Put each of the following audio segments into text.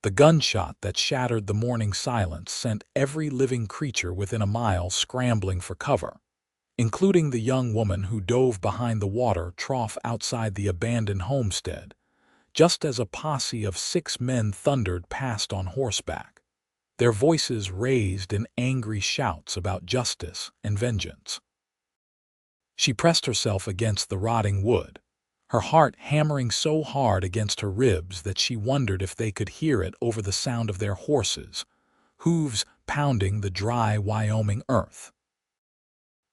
The gunshot that shattered the morning silence sent every living creature within a mile scrambling for cover, including the young woman who dove behind the water trough outside the abandoned homestead, just as a posse of 6 men thundered past on horseback, their voices raised in angry shouts about justice and vengeance. She pressed herself against the rotting wood, her heart hammering so hard against her ribs that she wondered if they could hear it over the sound of their horses, hooves pounding the dry Wyoming earth.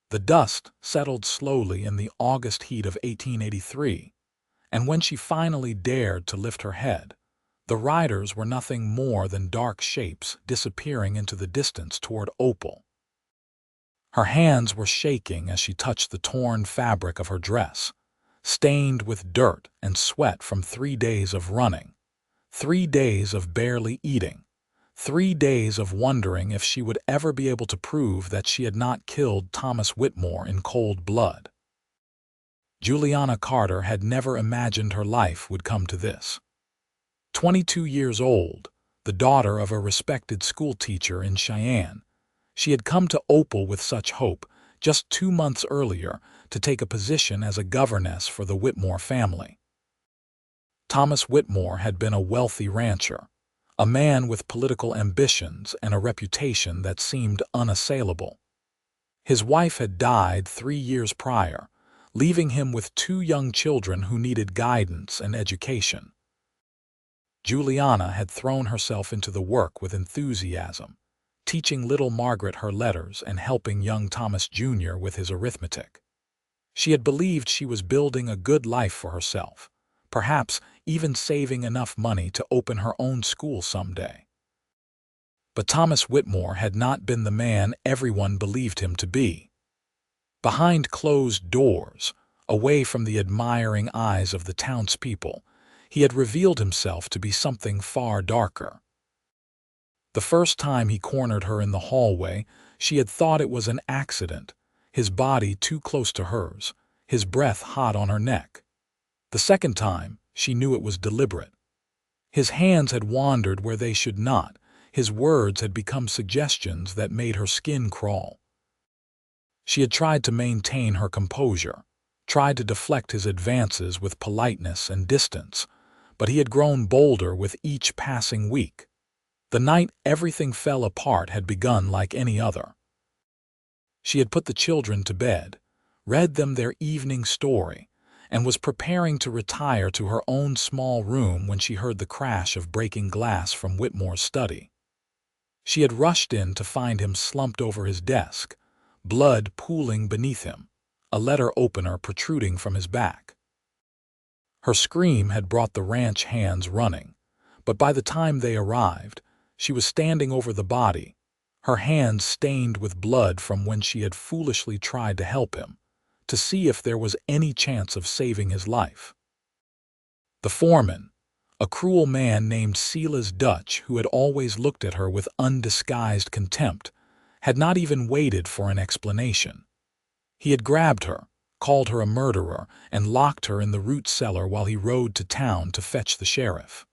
The dust settled slowly in the August heat of 1883, and when she finally dared to lift her head, the riders were nothing more than dark shapes disappearing into the distance toward Opal. Her hands were shaking as she touched the torn fabric of her dress, stained with dirt and sweat from 3 days of running, 3 days of barely eating, 3 days of wondering if she would ever be able to prove that she had not killed Thomas Whitmore in cold blood. Juliana Carter had never imagined her life would come to this. 22 years old, the daughter of a respected schoolteacher in Cheyenne, she had come to Opal with such hope just 2 months earlier to take a position as a governess for the Whitmore family. Thomas Whitmore had been a wealthy rancher, a man with political ambitions and a reputation that seemed unassailable. His wife had died 3 years prior, leaving him with 2 young children who needed guidance and education. Juliana had thrown herself into the work with enthusiasm, teaching little Margaret her letters and helping young Thomas Jr. with his arithmetic. She had believed she was building a good life for herself, perhaps even saving enough money to open her own school someday. But Thomas Whitmore had not been the man everyone believed him to be. Behind closed doors, away from the admiring eyes of the townspeople, he had revealed himself to be something far darker. The first time he cornered her in the hallway, she had thought it was an accident, his body too close to hers, his breath hot on her neck. The second time, she knew it was deliberate. His hands had wandered where they should not, his words had become suggestions that made her skin crawl. She had tried to maintain her composure, tried to deflect his advances with politeness and distance, but he had grown bolder with each passing week. The night everything fell apart had begun like any other. She had put the children to bed, read them their evening story, and was preparing to retire to her own small room when she heard the crash of breaking glass from Whitmore's study. She had rushed in to find him slumped over his desk, blood pooling beneath him, a letter opener protruding from his back. Her scream had brought the ranch hands running, but by the time they arrived, she was standing over the body, her hands stained with blood from when she had foolishly tried to help him, to see if there was any chance of saving his life. The foreman, a cruel man named Silas Dutch who had always looked at her with undisguised contempt, had not even waited for an explanation. He had grabbed her, called her a murderer, and locked her in the root cellar while he rode to town to fetch the sheriff.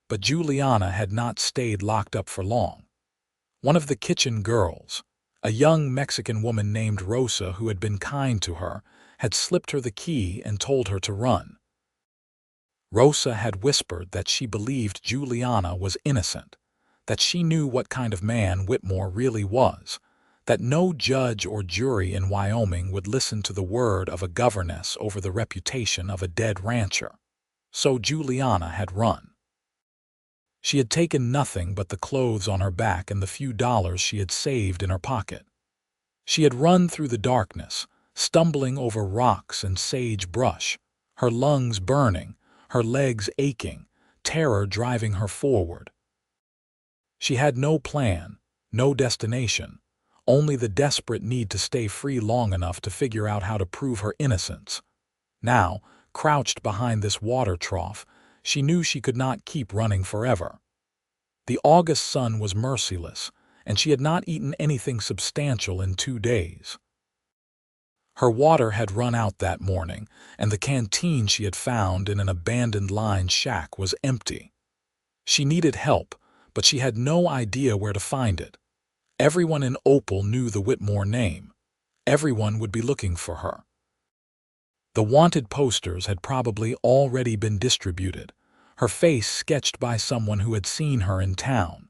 But Juliana had not stayed locked up for long. One of the kitchen girls, a young Mexican woman named Rosa who had been kind to her, had slipped her the key and told her to run. Rosa had whispered that she believed Juliana was innocent, that she knew what kind of man Whitmore really was, that no judge or jury in Wyoming would listen to the word of a governess over the reputation of a dead rancher. So Juliana had run. She had taken nothing but the clothes on her back and the few dollars she had saved in her pocket. She had run through the darkness, stumbling over rocks and sage brush, her lungs burning, her legs aching, terror driving her forward. She had no plan, no destination, only the desperate need to stay free long enough to figure out how to prove her innocence. Now, crouched behind this water trough, she knew she could not keep running forever. The August sun was merciless, and she had not eaten anything substantial in 2 days. Her water had run out that morning, and the canteen she had found in an abandoned line shack was empty. She needed help, but she had no idea where to find it. Everyone in Opal knew the Whitmore name. Everyone would be looking for her. The wanted posters had probably already been distributed, her face sketched by someone who had seen her in town.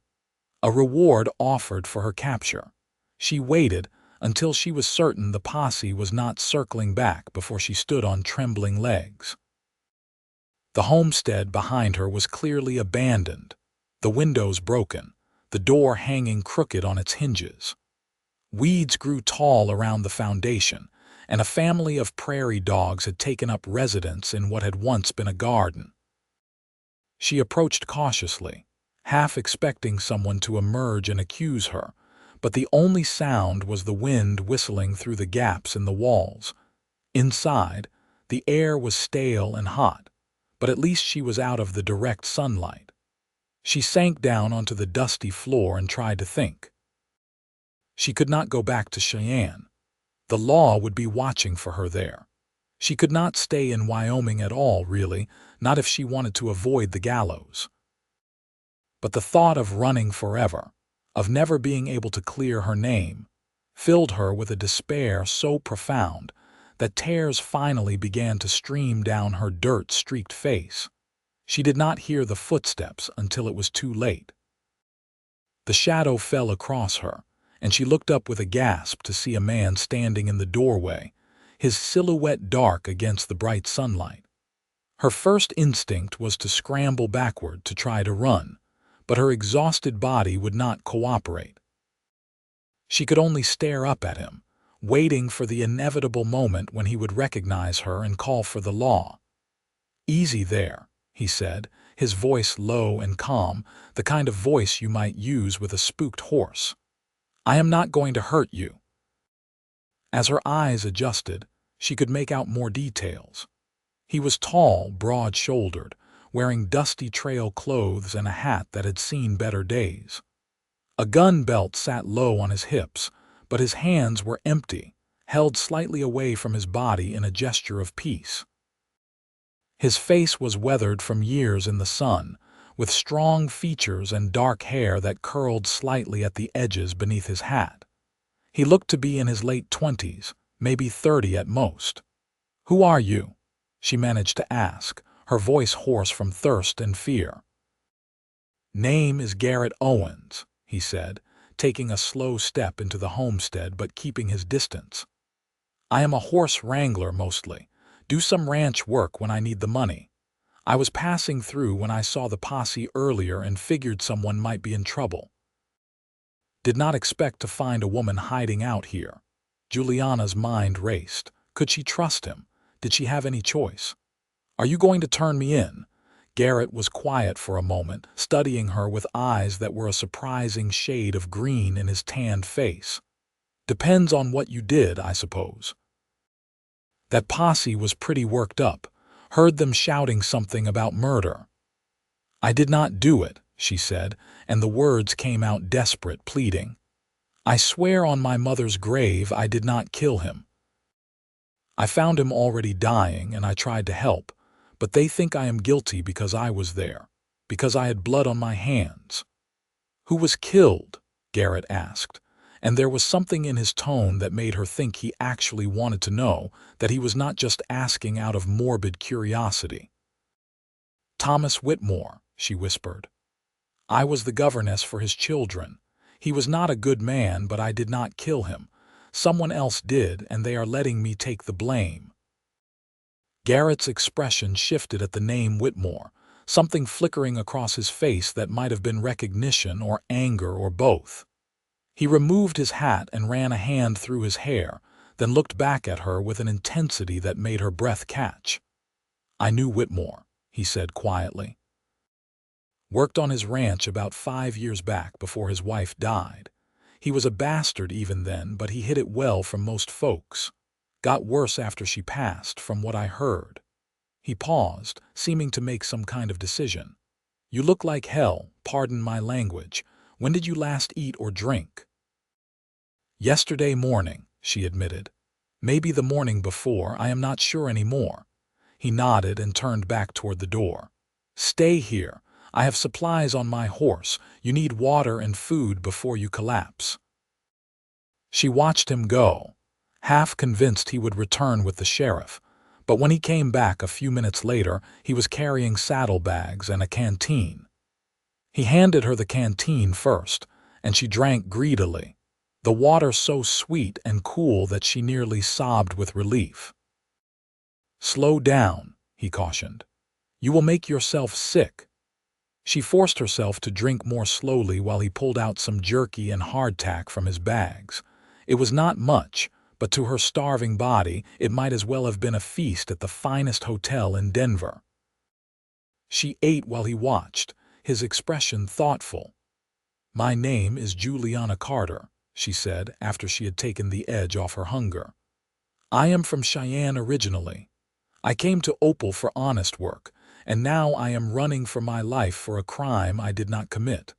A reward offered for her capture. She waited until she was certain the posse was not circling back before she stood on trembling legs. The homestead behind her was clearly abandoned, the windows broken, the door hanging crooked on its hinges. Weeds grew tall around the foundation, and a family of prairie dogs had taken up residence in what had once been a garden. She approached cautiously, half expecting someone to emerge and accuse her, but the only sound was the wind whistling through the gaps in the walls. Inside, the air was stale and hot, but at least she was out of the direct sunlight. She sank down onto the dusty floor and tried to think. She could not go back to Cheyenne. The law would be watching for her there. She could not stay in Wyoming at all, really, not if she wanted to avoid the gallows. But the thought of running forever, of never being able to clear her name, filled her with a despair so profound that tears finally began to stream down her dirt-streaked face. She did not hear the footsteps until it was too late. The shadow fell across her, and she looked up with a gasp to see a man standing in the doorway, his silhouette dark against the bright sunlight. Her first instinct was to scramble backward to try to run, but her exhausted body would not cooperate. She could only stare up at him, waiting for the inevitable moment when he would recognize her and call for the law. "Easy there," he said, his voice low and calm, the kind of voice you might use with a spooked horse. "I am not going to hurt you." As her eyes adjusted, she could make out more details. He was tall, broad-shouldered, wearing dusty trail clothes and a hat that had seen better days. A gun belt sat low on his hips, but his hands were empty, held slightly away from his body in a gesture of peace. His face was weathered from years in the sun, with strong features and dark hair that curled slightly at the edges beneath his hat. He looked to be in his late 20s, maybe 30 at most. "Who are you?" she managed to ask, her voice hoarse from thirst and fear. "Name is Garrett Owens," he said, taking a slow step into the homestead but keeping his distance. "I am a horse wrangler mostly, do some ranch work when I need the money. I was passing through when I saw the posse earlier and figured someone might be in trouble. Did not expect to find a woman hiding out here." Juliana's mind raced. Could she trust him? Did she have any choice? "Are you going to turn me in?" Garrett was quiet for a moment, studying her with eyes that were a surprising shade of green in his tanned face. "Depends on what you did, I suppose." "That posse was pretty worked up. Heard them shouting something about murder." "I did not do it," she said, and the words came out desperate, pleading. "I swear on my mother's grave I did not kill him. I found him already dying and I tried to help, but they think I am guilty because I was there, because I had blood on my hands." "Who was killed?" Garrett asked, and there was something in his tone that made her think he actually wanted to know, that he was not just asking out of morbid curiosity. "Thomas Whitmore," she whispered. "I was the governess for his children. He was not a good man, but I did not kill him. Someone else did, and they are letting me take the blame." Garrett's expression shifted at the name Whitmore, something flickering across his face that might have been recognition or anger or both. He removed his hat and ran a hand through his hair, then looked back at her with an intensity that made her breath catch. "I knew Whitmore," he said quietly. "Worked on his ranch about 5 years back before his wife died. He was a bastard even then, but he hid it well from most folks. Got worse after she passed, from what I heard." He paused, seeming to make some kind of decision. "You look like hell, pardon my language. When did you last eat or drink?" "Yesterday morning," she admitted. "Maybe the morning before, I am not sure anymore." He nodded and turned back toward the door. "Stay here. I have supplies on my horse. You need water and food before you collapse." She watched him go, half convinced he would return with the sheriff. But when he came back a few minutes later, he was carrying saddlebags and a canteen. He handed her the canteen first, and she drank greedily, the water so sweet and cool that she nearly sobbed with relief. "Slow down," he cautioned. "You will make yourself sick." She forced herself to drink more slowly while he pulled out some jerky and hardtack from his bags. It was not much, but to her starving body, it might as well have been a feast at the finest hotel in Denver. She ate while he watched, his expression thoughtful. "My name is Juliana Carter," she said after she had taken the edge off her hunger. "I am from Cheyenne originally. I came to Opal for honest work, and now I am running for my life for a crime I did not commit."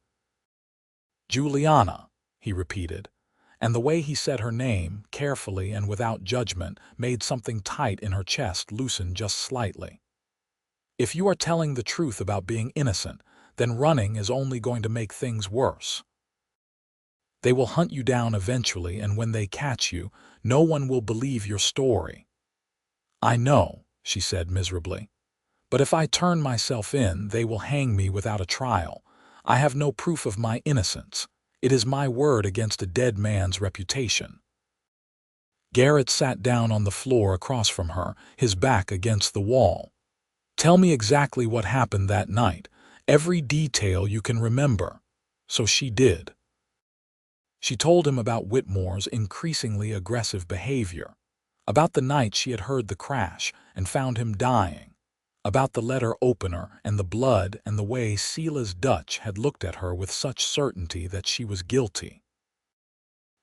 "Juliana," he repeated, and the way he said her name, carefully and without judgment, made something tight in her chest loosen just slightly. "If you are telling the truth about being innocent, then running is only going to make things worse. They will hunt you down eventually, and when they catch you, no one will believe your story." "I know," she said miserably. "But if I turn myself in, they will hang me without a trial. I have no proof of my innocence. It is my word against a dead man's reputation." Garrett sat down on the floor across from her, his back against the wall. "Tell me exactly what happened that night, every detail you can remember." So she did. She told him about Whitmore's increasingly aggressive behavior, about the night she had heard the crash and found him dying, about the letter opener and the blood and the way Silas Dutch had looked at her with such certainty that she was guilty.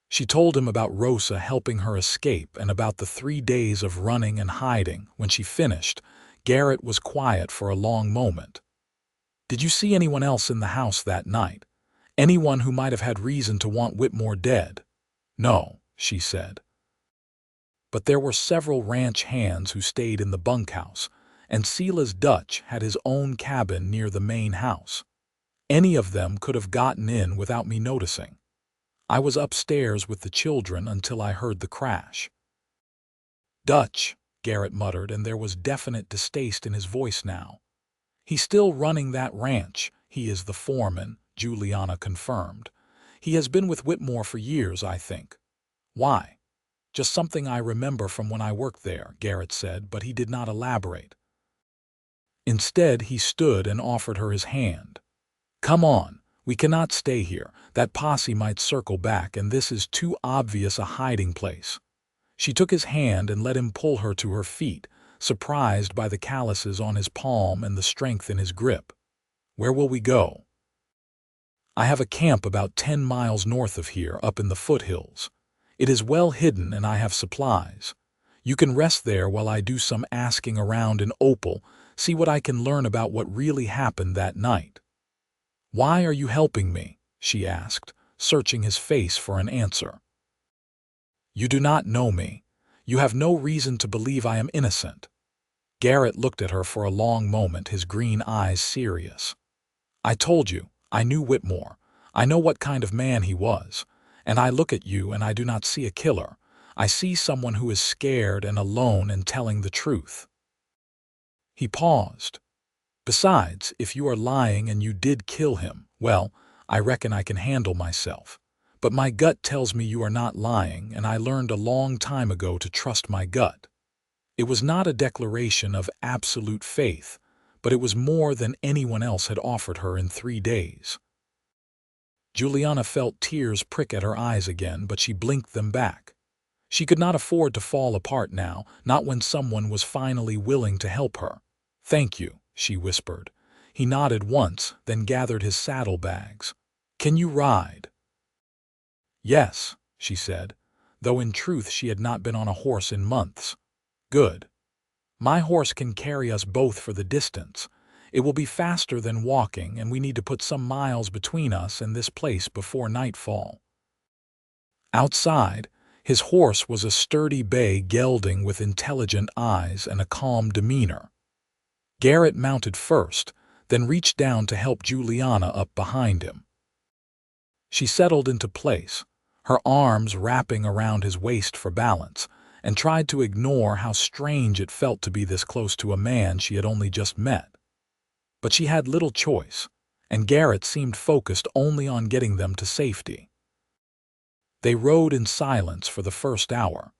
She told him about Rosa helping her escape and about the 3 days of running and hiding. When she finished, Garrett was quiet for a long moment. "Did you see anyone else in the house that night? Anyone who might have had reason to want Whitmore dead?" "No," she said. "But there were several ranch hands who stayed in the bunkhouse, and Silas Dutch had his own cabin near the main house. Any of them could have gotten in without me noticing. I was upstairs with the children until I heard the crash." "Dutch," Garrett muttered, and there was definite distaste in his voice now. "He's still running that ranch. He is the foreman," Juliana confirmed. "He has been with Whitmore for years, I think." "Why?" "Just something I remember from when I worked there," Garrett said, but he did not elaborate. Instead, he stood and offered her his hand. "Come on, we cannot stay here. That posse might circle back, and this is too obvious a hiding place." She took his hand and let him pull her to her feet, surprised by the calluses on his palm and the strength in his grip. "Where will we go?" "I have a camp about 10 miles north of here, up in the foothills. It is well hidden and I have supplies. You can rest there while I do some asking around in Opal, see what I can learn about what really happened that night." "Why are you helping me?" she asked, searching his face for an answer. "You do not know me. You have no reason to believe I am innocent." Garrett looked at her for a long moment, his green eyes serious. "I told you, I knew Whitmore. I know what kind of man he was. And I look at you and I do not see a killer. I see someone who is scared and alone and telling the truth." He paused. "Besides, if you are lying and you did kill him, well, I reckon I can handle myself. But my gut tells me you are not lying, and I learned a long time ago to trust my gut." It was not a declaration of absolute faith, but it was more than anyone else had offered her in 3 days. Juliana felt tears prick at her eyes again, but she blinked them back. She could not afford to fall apart now, not when someone was finally willing to help her. "Thank you," she whispered. He nodded once, then gathered his saddlebags. "Can you ride?" "Yes," she said, though in truth she had not been on a horse in months. "Good. My horse can carry us both for the distance. It will be faster than walking, and we need to put some miles between us and this place before nightfall." Outside, his horse was a sturdy bay gelding with intelligent eyes and a calm demeanor. Garrett mounted first, then reached down to help Juliana up behind him. She settled into place, her arms wrapping around his waist for balance, and tried to ignore how strange it felt to be this close to a man she had only just met. But she had little choice, and Garrett seemed focused only on getting them to safety. They rode in silence for the first hour,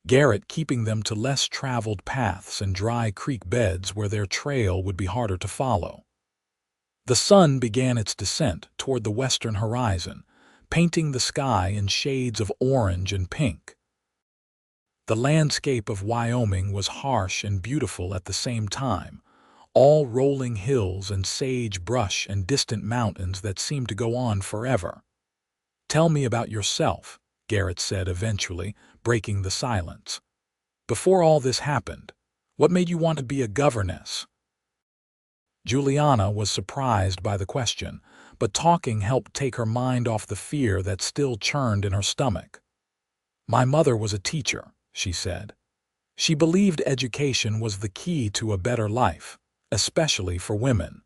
Garrett keeping them to less traveled paths and dry creek beds where their trail would be harder to follow. The sun began its descent toward the western horizon, painting the sky in shades of orange and pink. The landscape of Wyoming was harsh and beautiful at the same time, all rolling hills and sage brush and distant mountains that seemed to go on forever. "Tell me about yourself," Garrett said eventually, breaking the silence. "Before all this happened, what made you want to be a governess?" Juliana was surprised by the question, but talking helped take her mind off the fear that still churned in her stomach. "My mother was a teacher," she said. "She believed education was the key to a better life, especially for women.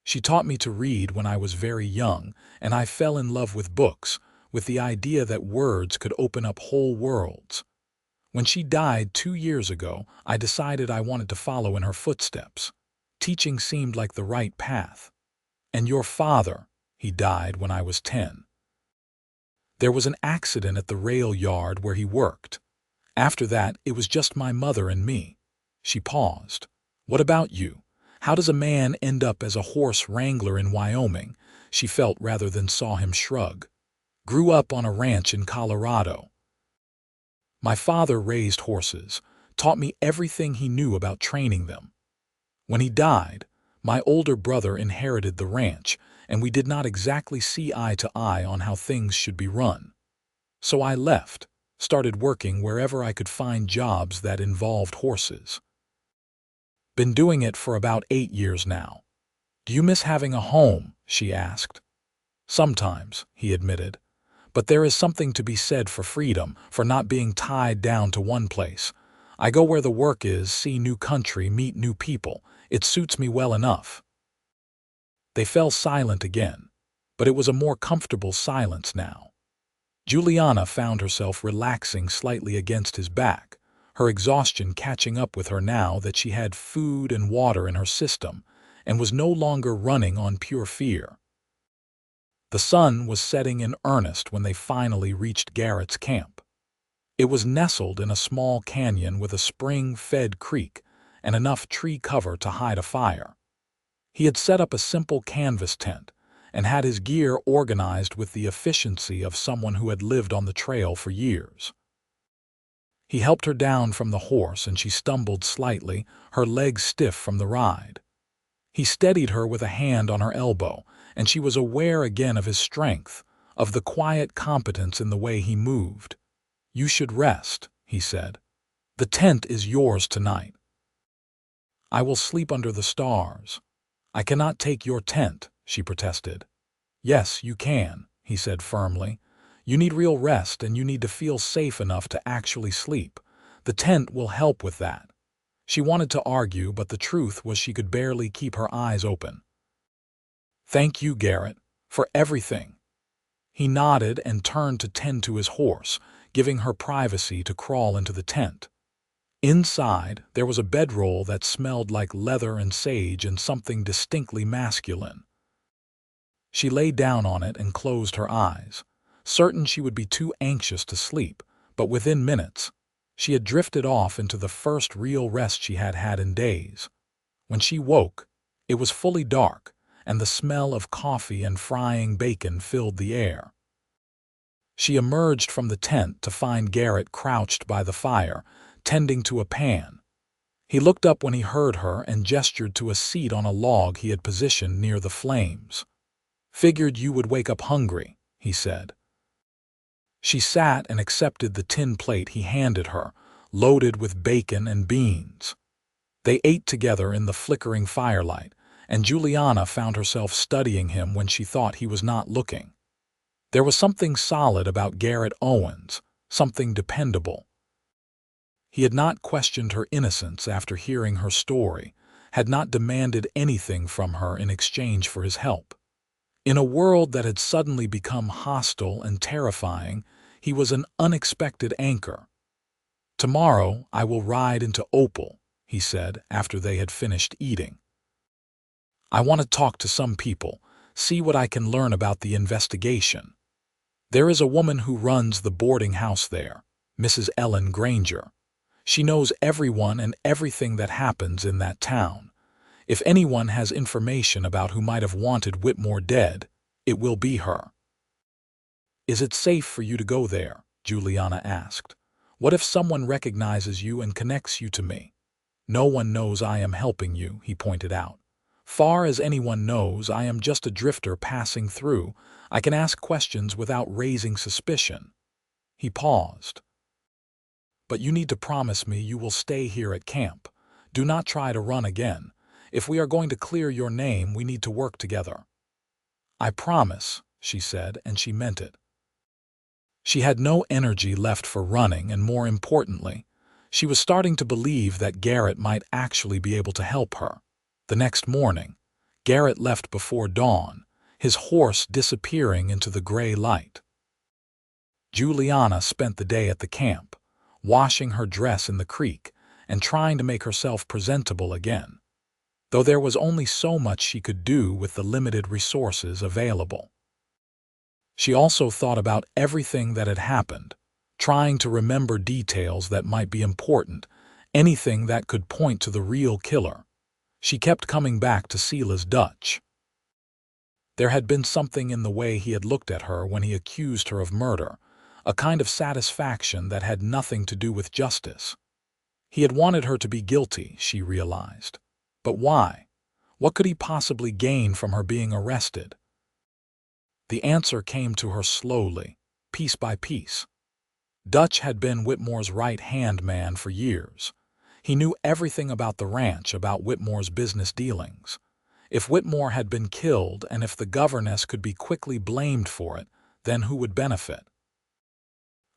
She taught me to read when I was very young, and I fell in love with books, with the idea that words could open up whole worlds. When she died 2 years ago, I decided I wanted to follow in her footsteps. Teaching seemed like the right path. And your father, he died when I was 10. There was an accident at the rail yard where he worked. After that, it was just my mother and me." She paused. "What about you? How does a man end up as a horse wrangler in Wyoming?" She felt rather than saw him shrug. "Grew up on a ranch in Colorado. My father raised horses, taught me everything he knew about training them. When he died, my older brother inherited the ranch, and we did not exactly see eye to eye on how things should be run. So I left, started working wherever I could find jobs that involved horses. Been doing it for about 8 years now." "Do you miss having a home?" she asked. "Sometimes," he admitted. "But there is something to be said for freedom, for not being tied down to one place. I go where the work is, see new country, meet new people. It suits me well enough." They fell silent again, but it was a more comfortable silence now. Juliana found herself relaxing slightly against his back, her exhaustion catching up with her now that she had food and water in her system and was no longer running on pure fear. The sun was setting in earnest when they finally reached Garrett's camp. It was nestled in a small canyon with a spring-fed creek and enough tree cover to hide a fire. He had set up a simple canvas tent and had his gear organized with the efficiency of someone who had lived on the trail for years. He helped her down from the horse and she stumbled slightly, her legs stiff from the ride. He steadied her with a hand on her elbow, and she was aware again of his strength, of the quiet competence in the way he moved. "You should rest," he said. "The tent is yours tonight." "I will sleep under the stars." "I cannot take your tent," she protested. "Yes, you can," he said firmly. "You need real rest and you need to feel safe enough to actually sleep. The tent will help with that." She wanted to argue, but the truth was she could barely keep her eyes open. "Thank you, Garrett, for everything." He nodded and turned to tend to his horse, giving her privacy to crawl into the tent. Inside, there was a bedroll that smelled like leather and sage and something distinctly masculine. She lay down on it and closed her eyes, certain she would be too anxious to sleep, but within minutes, she had drifted off into the first real rest she had had in days. When she woke, it was fully dark, and the smell of coffee and frying bacon filled the air. She emerged from the tent to find Garrett crouched by the fire, tending to a pan. He looked up when he heard her and gestured to a seat on a log he had positioned near the flames. "Figured you would wake up hungry," he said. She sat and accepted the tin plate he handed her, loaded with bacon and beans. They ate together in the flickering firelight, and Juliana found herself studying him when she thought he was not looking. There was something solid about Garrett Owens, something dependable. He had not questioned her innocence after hearing her story, had not demanded anything from her in exchange for his help. In a world that had suddenly become hostile and terrifying, he was an unexpected anchor. "Tomorrow I will ride into Opal," he said after they had finished eating. "I want to talk to some people, see what I can learn about the investigation. There is a woman who runs the boarding house there, Mrs. Ellen Granger. She knows everyone and everything that happens in that town. If anyone has information about who might have wanted Whitmore dead, it will be her." "Is it safe for you to go there?" Juliana asked. "What if someone recognizes you and connects you to me?" "No one knows I am helping you," he pointed out. "Far as anyone knows, I am just a drifter passing through. I can ask questions without raising suspicion." He paused. "But you need to promise me you will stay here at camp. Do not try to run again. If we are going to clear your name, we need to work together." "I promise," she said, and she meant it. She had no energy left for running, and more importantly, she was starting to believe that Garrett might actually be able to help her. The next morning, Garrett left before dawn, his horse disappearing into the gray light. Juliana spent the day at the camp, washing her dress in the creek and trying to make herself presentable again, though there was only so much she could do with the limited resources available. She also thought about everything that had happened, trying to remember details that might be important, anything that could point to the real killer. She kept coming back to Silas Dutch. There had been something in the way he had looked at her when he accused her of murder, a kind of satisfaction that had nothing to do with justice. He had wanted her to be guilty, she realized. But why? What could he possibly gain from her being arrested? The answer came to her slowly, piece by piece. Dutch had been Whitmore's right-hand man for years. He knew everything about the ranch, about Whitmore's business dealings. If Whitmore had been killed and if the governess could be quickly blamed for it, then who would benefit?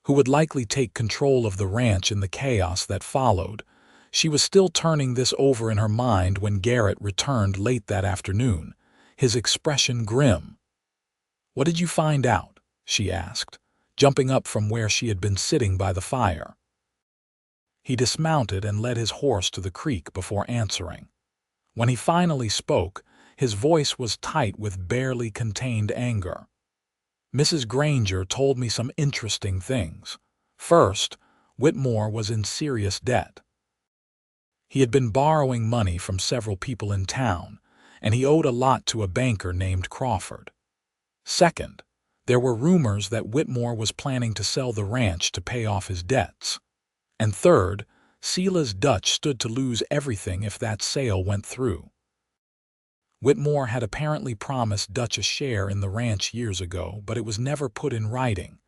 Who would likely take control of the ranch in the chaos that followed? She was still turning this over in her mind when Garrett returned late that afternoon, his expression grim. "What did you find out?" she asked, jumping up from where she had been sitting by the fire. He dismounted and led his horse to the creek before answering. When he finally spoke, his voice was tight with barely contained anger. "Mrs. Granger told me some interesting things. First, Whitmore was in serious debt. He had been borrowing money from several people in town, and he owed a lot to a banker named Crawford. Second, there were rumors that Whitmore was planning to sell the ranch to pay off his debts. And third, Silas Dutch stood to lose everything if that sale went through. Whitmore had apparently promised Dutch a share in the ranch years ago, but it was never put in writing."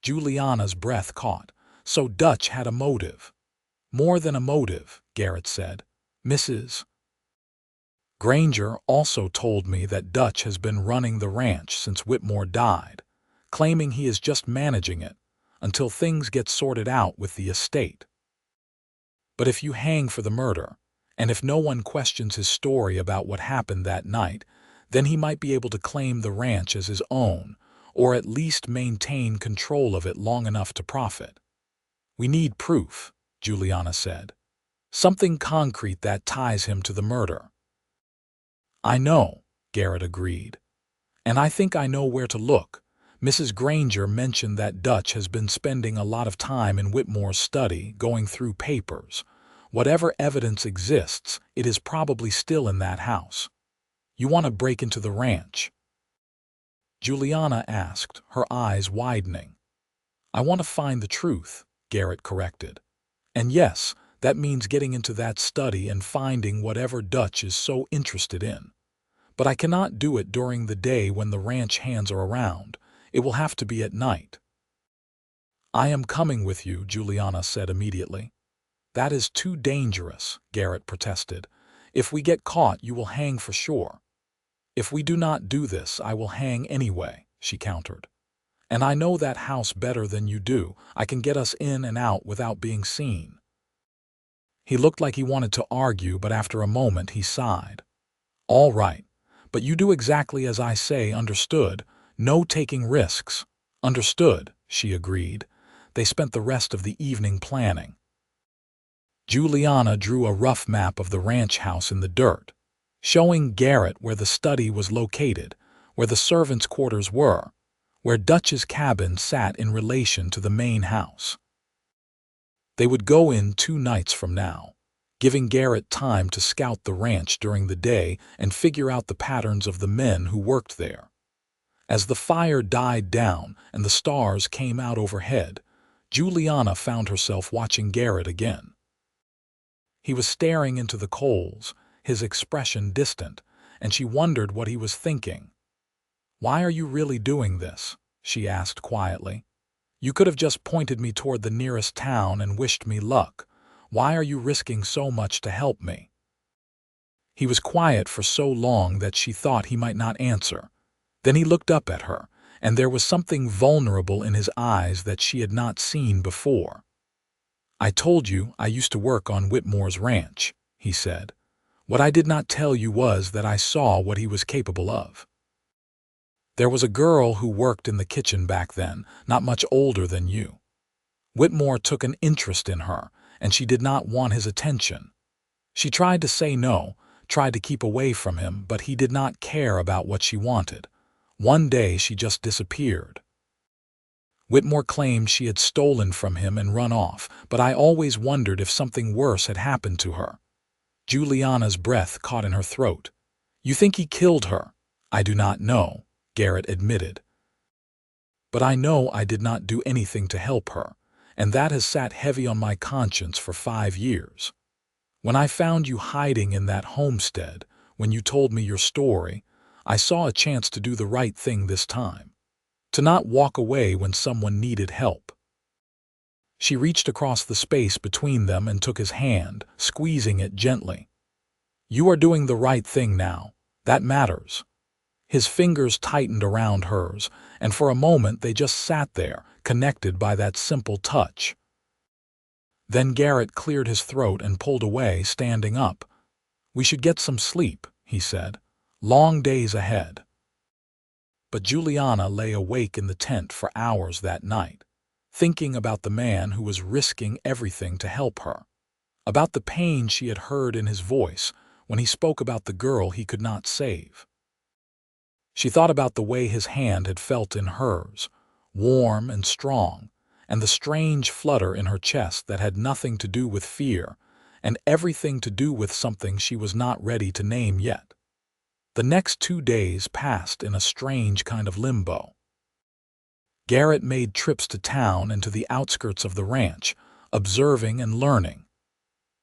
Juliana's breath caught. "So Dutch had a motive." "More than a motive," Garrett said. "Mrs. Granger also told me that Dutch has been running the ranch since Whitmore died, claiming he is just managing it until things get sorted out with the estate. But if you hang for the murder, and if no one questions his story about what happened that night, then he might be able to claim the ranch as his own, or at least maintain control of it long enough to profit." "We need proof," Juliana said. "Something concrete that ties him to the murder." "I know," Garrett agreed. "And I think I know where to look. Mrs. Granger mentioned that Dutch has been spending a lot of time in Whitmore's study, going through papers. Whatever evidence exists, it is probably still in that house. You want to break into the ranch?" Juliana asked, her eyes widening. "I want to find the truth," Garrett corrected. "And yes, that means getting into that study and finding whatever Dutch is so interested in. But I cannot do it during the day when the ranch hands are around. It will have to be at night." "I am coming with you," Juliana said immediately. "That is too dangerous," Garrett protested. "If we get caught, you will hang for sure." "If we do not do this, I will hang anyway," she countered. "And I know that house better than you do. I can get us in and out without being seen." He looked like he wanted to argue, but after a moment he sighed. "All right, but you do exactly as I say, understood? No taking risks." "Understood," she agreed. They spent the rest of the evening planning. Juliana drew a rough map of the ranch house in the dirt, showing Garrett where the study was located, where the servants' quarters were, where Dutch's cabin sat in relation to the main house. They would go in 2 nights from now, giving Garrett time to scout the ranch during the day and figure out the patterns of the men who worked there. As the fire died down and the stars came out overhead, Juliana found herself watching Garrett again. He was staring into the coals, his expression distant, and she wondered what he was thinking. "Why are you really doing this?" she asked quietly. "You could have just pointed me toward the nearest town and wished me luck. Why are you risking so much to help me?" He was quiet for so long that she thought he might not answer. Then he looked up at her, and there was something vulnerable in his eyes that she had not seen before. "I told you I used to work on Whitmore's ranch," he said. "What I did not tell you was that I saw what he was capable of. There was a girl who worked in the kitchen back then, not much older than you. Whitmore took an interest in her, and she did not want his attention. She tried to say no, tried to keep away from him, but he did not care about what she wanted. One day she just disappeared. Whitmore claimed she had stolen from him and run off, but I always wondered if something worse had happened to her." Juliana's breath caught in her throat. "You think he killed her?" "I do not know," Garrett admitted. "But I know I did not do anything to help her, and that has sat heavy on my conscience for 5 years. When I found you hiding in that homestead, when you told me your story, I saw a chance to do the right thing this time, to not walk away when someone needed help." She reached across the space between them and took his hand, squeezing it gently. "You are doing the right thing now. That matters." His fingers tightened around hers, and for a moment they just sat there, connected by that simple touch. Then Garrett cleared his throat and pulled away, standing up. "We should get some sleep," he said. "Long days ahead." But Juliana lay awake in the tent for hours that night, thinking about the man who was risking everything to help her, about the pain she had heard in his voice when he spoke about the girl he could not save. She thought about the way his hand had felt in hers, warm and strong, and the strange flutter in her chest that had nothing to do with fear and everything to do with something she was not ready to name yet. The next 2 days passed in a strange kind of limbo. Garrett made trips to town and to the outskirts of the ranch, observing and learning.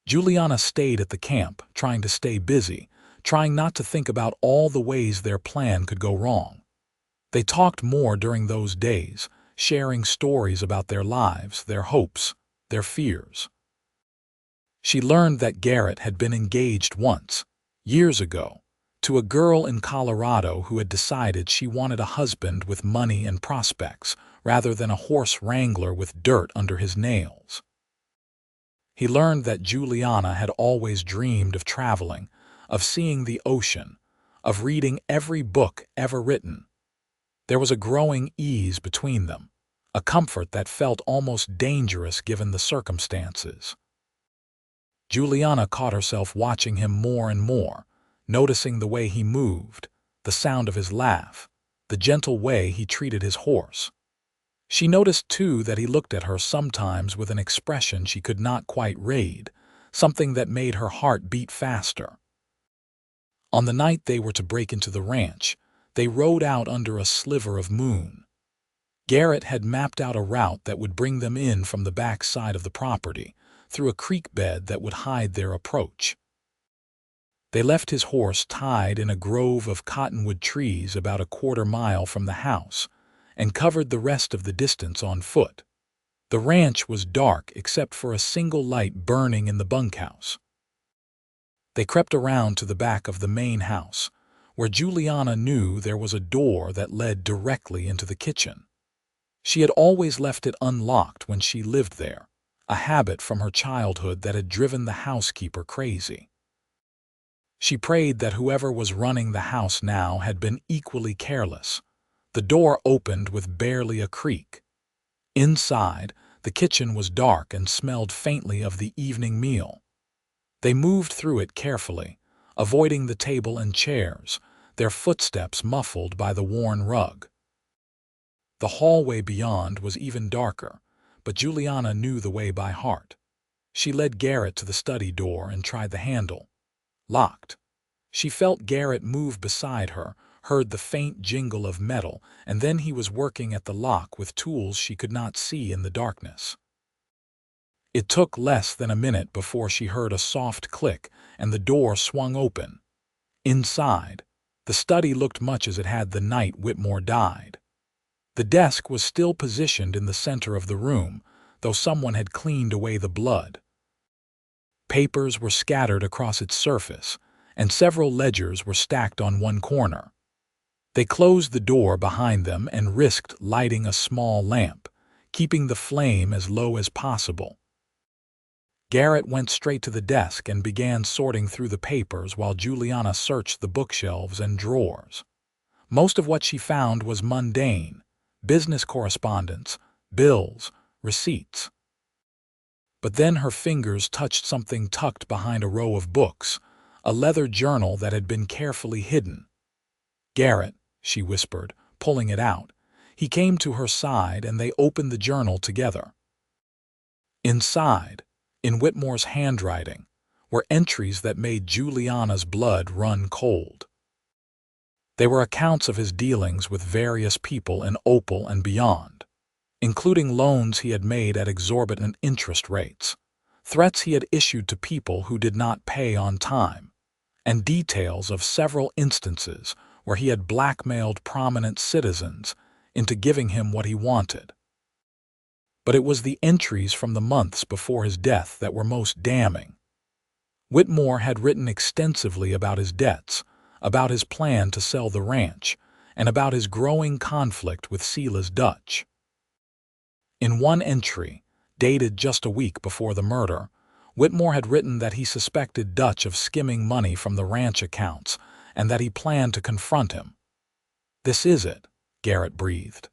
Juliana stayed at the camp, trying to stay busy, trying not to think about all the ways their plan could go wrong. They talked more during those days, sharing stories about their lives, their hopes, their fears. She learned that Garrett had been engaged once, years ago, to a girl in Colorado who had decided she wanted a husband with money and prospects, rather than a horse wrangler with dirt under his nails. He learned that Juliana had always dreamed of traveling, of seeing the ocean, of reading every book ever written. There was a growing ease between them, a comfort that felt almost dangerous given the circumstances. Juliana caught herself watching him more and more, noticing the way he moved, the sound of his laugh, the gentle way he treated his horse. She noticed, too, that he looked at her sometimes with an expression she could not quite read, something that made her heart beat faster. On the night they were to break into the ranch, they rode out under a sliver of moon. Garrett had mapped out a route that would bring them in from the back side of the property, through a creek bed that would hide their approach. They left his horse tied in a grove of cottonwood trees about a 1/4 mile from the house, and covered the rest of the distance on foot. The ranch was dark except for a single light burning in the bunkhouse. They crept around to the back of the main house, where Juliana knew there was a door that led directly into the kitchen. She had always left it unlocked when she lived there, a habit from her childhood that had driven the housekeeper crazy. She prayed that whoever was running the house now had been equally careless. The door opened with barely a creak. Inside, the kitchen was dark and smelled faintly of the evening meal. They moved through it carefully, avoiding the table and chairs, their footsteps muffled by the worn rug. The hallway beyond was even darker, but Juliana knew the way by heart. She led Garrett to the study door and tried the handle. Locked. She felt Garrett move beside her, heard the faint jingle of metal, and then he was working at the lock with tools she could not see in the darkness. It took less than a minute before she heard a soft click and the door swung open. Inside, the study looked much as it had the night Whitmore died. The desk was still positioned in the center of the room, though someone had cleaned away the blood. Papers were scattered across its surface, and several ledgers were stacked on one corner. They closed the door behind them and risked lighting a small lamp, keeping the flame as low as possible. Garrett went straight to the desk and began sorting through the papers while Juliana searched the bookshelves and drawers. Most of what she found was mundane: business correspondence, bills, receipts. But then her fingers touched something tucked behind a row of books, a leather journal that had been carefully hidden. "Garrett," she whispered, pulling it out. He came to her side and they opened the journal together. Inside, in Whitmore's handwriting, were entries that made Juliana's blood run cold. They were accounts of his dealings with various people in Opal and beyond, including loans he had made at exorbitant interest rates, threats he had issued to people who did not pay on time, and details of several instances where he had blackmailed prominent citizens into giving him what he wanted. But it was the entries from the months before his death that were most damning. Whitmore had written extensively about his debts, about his plan to sell the ranch, and about his growing conflict with Silas Dutch. In one entry, dated just a week before the murder, Whitmore had written that he suspected Dutch of skimming money from the ranch accounts and that he planned to confront him. "This is it," Garrett breathed.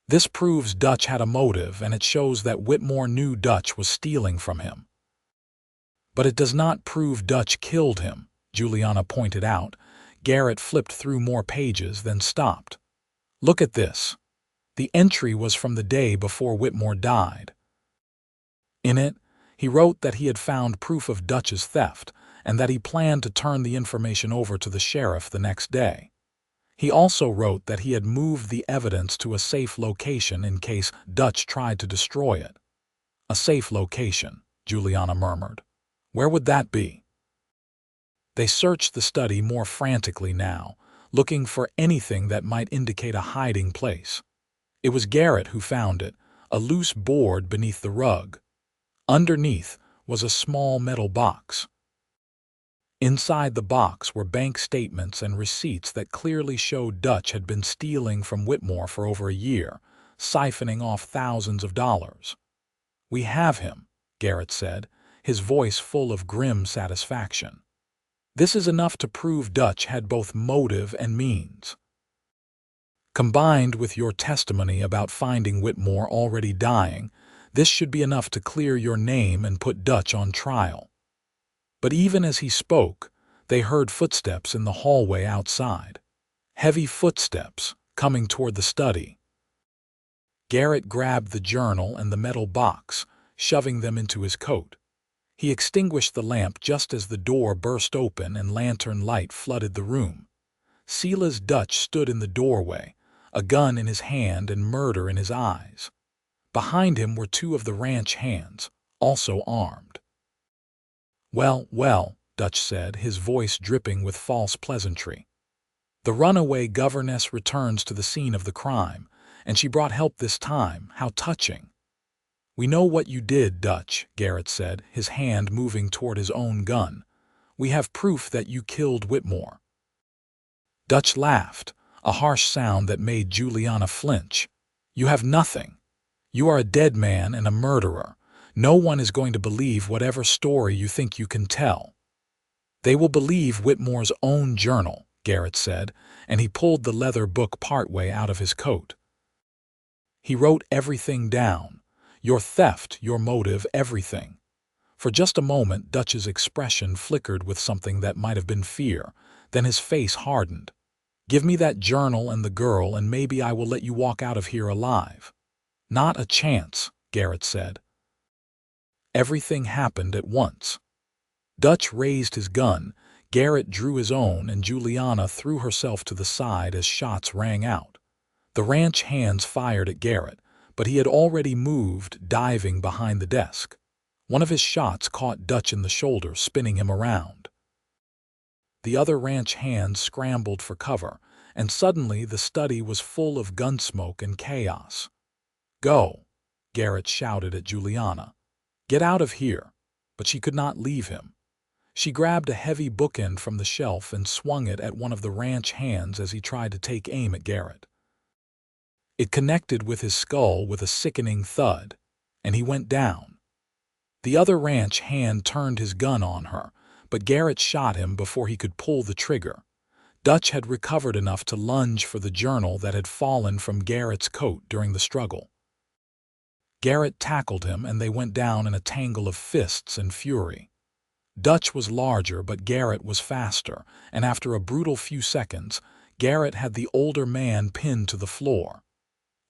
"This proves Dutch had a motive, and it shows that Whitmore knew Dutch was stealing from him." "But it does not prove Dutch killed him," Juliana pointed out. Garrett flipped through more pages, then stopped. "Look at this." The entry was from the day before Whitmore died. In it, he wrote that he had found proof of Dutch's theft and that he planned to turn the information over to the sheriff the next day. He also wrote that he had moved the evidence to a safe location in case Dutch tried to destroy it. "A safe location," Juliana murmured. "Where would that be?" They searched the study more frantically now, looking for anything that might indicate a hiding place. It was Garrett who found it, a loose board beneath the rug. Underneath was a small metal box. Inside the box were bank statements and receipts that clearly showed Dutch had been stealing from Whitmore for over a year, siphoning off thousands of dollars. "We have him," Garrett said, his voice full of grim satisfaction. "This is enough to prove Dutch had both motive and means. Combined with your testimony about finding Whitmore already dying, this should be enough to clear your name and put Dutch on trial." But even as he spoke, they heard footsteps in the hallway outside. Heavy footsteps coming toward the study. Garrett grabbed the journal and the metal box, shoving them into his coat. He extinguished the lamp just as the door burst open and lantern light flooded the room. Silas Dutch stood in the doorway, a gun in his hand and murder in his eyes. Behind him were two of the ranch hands, also armed. "Well, well," Dutch said, his voice dripping with false pleasantry. "The runaway governess returns to the scene of the crime, and she brought help this time. How touching." "We know what you did, Dutch," Garrett said, his hand moving toward his own gun. "We have proof that you killed Whitmore." Dutch laughed, a harsh sound that made Juliana flinch. "You have nothing. You are a dead man and a murderer. No one is going to believe whatever story you think you can tell. They will believe Whitmore's own journal, Garrett said, and he pulled the leather book partway out of his coat. He wrote everything down. Your theft, your motive, everything. For just a moment, Dutch's expression flickered with something that might have been fear. Then his face hardened. Give me that journal and the girl, and maybe I will let you walk out of here alive. Not a chance, Garrett said. Everything happened at once. Dutch raised his gun, Garrett drew his own, and Juliana threw herself to the side as shots rang out. The ranch hands fired at Garrett, but he had already moved, diving behind the desk. One of his shots caught Dutch in the shoulder, spinning him around. The other ranch hands scrambled for cover, and suddenly the study was full of gunsmoke and chaos. Go, Garrett shouted at Juliana. Get out of here. But she could not leave him. She grabbed a heavy bookend from the shelf and swung it at one of the ranch hands as he tried to take aim at Garrett. It connected with his skull with a sickening thud, and he went down. The other ranch hand turned his gun on her, but Garrett shot him before he could pull the trigger. Dutch had recovered enough to lunge for the journal that had fallen from Garrett's coat during the struggle. Garrett tackled him, and they went down in a tangle of fists and fury. Dutch was larger, but Garrett was faster, and after a brutal few seconds, Garrett had the older man pinned to the floor.